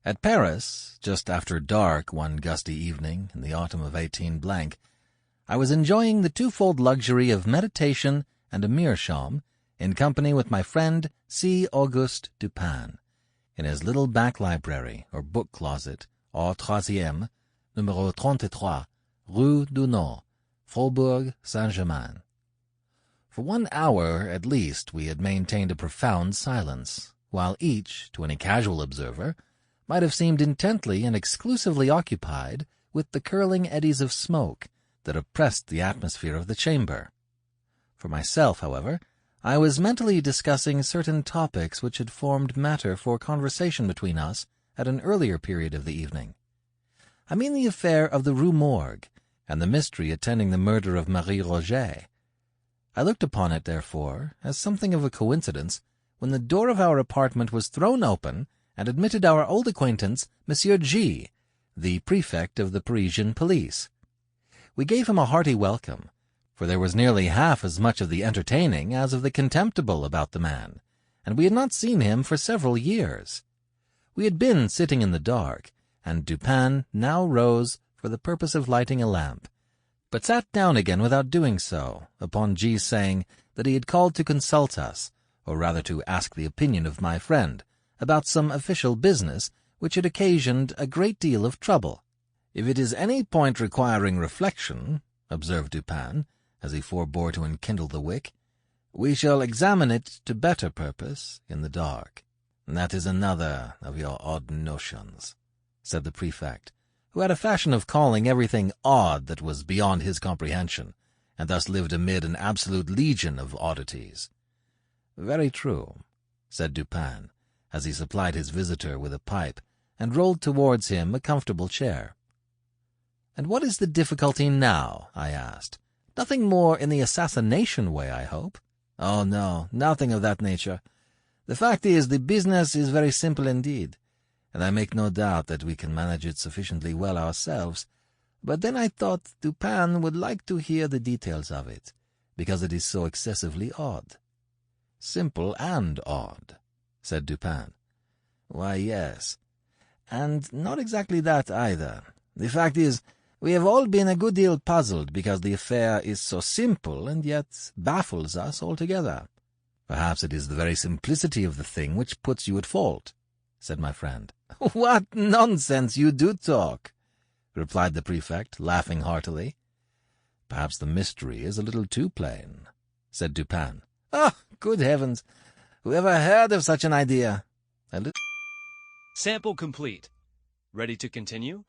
At Paris, just after dark one gusty evening in the autumn of 18 blank, I was enjoying the twofold luxury of meditation and a meerschaum in company with my friend C. Auguste Dupin, in his little back library or book closet, au 3e, numéro 33, Rue du Nord, Faubourg Saint-Germain. For 1 hour at least we had maintained a profound silence, while each, to any casual observer, might have seemed intently and exclusively occupied with the curling eddies of smoke that oppressed the atmosphere of the chamber. For myself, however, I was mentally discussing certain topics which had formed matter for conversation between us at an earlier period of the evening. I mean the affair of the Rue Morgue and the mystery attending the murder of Marie Roget. I looked upon it, therefore, as something of a coincidence when the door of our apartment was thrown open and admitted our old acquaintance, Monsieur G., the prefect of the Parisian police. We gave him a hearty welcome, for there was nearly half as much of the entertaining as of the contemptible about the man, and we had not seen him for several years. We had been sitting in the dark, and Dupin now rose for the purpose of lighting a lamp, but sat down again without doing so, upon G. saying that he had called to consult us, or rather to ask the opinion of my friend, about some official business which had occasioned a great deal of trouble. "If it is any point requiring reflection," observed Dupin, as he forbore to enkindle the wick, "we shall examine it to better purpose in the dark." "That is another of your odd notions," said the prefect, who had a fashion of calling everything odd that was beyond his comprehension, and thus lived amid an absolute legion of oddities. "Very true," said Dupin, as he supplied his visitor with a pipe and rolled towards him a comfortable chair. "And what is the difficulty now?" I asked. "Nothing more in the assassination way, I hope?" "Oh, no, nothing of that nature. The fact is, the business is very simple indeed, and I make no doubt that we can manage it sufficiently well ourselves. But then I thought Dupin would like to hear the details of it, because it is so excessively odd." "Simple and odd," said Dupin. "Why, yes. And not exactly that either. The fact is, we have all been a good deal puzzled because the affair is so simple and yet baffles us altogether." "Perhaps it is the very simplicity of the thing which puts you at fault," said my friend. "What nonsense you do talk," replied the prefect, laughing heartily. "Perhaps the mystery is a little too plain," said Dupin. "Ah, good heavens! Whoever heard of such an idea?" Sample complete. Ready to continue?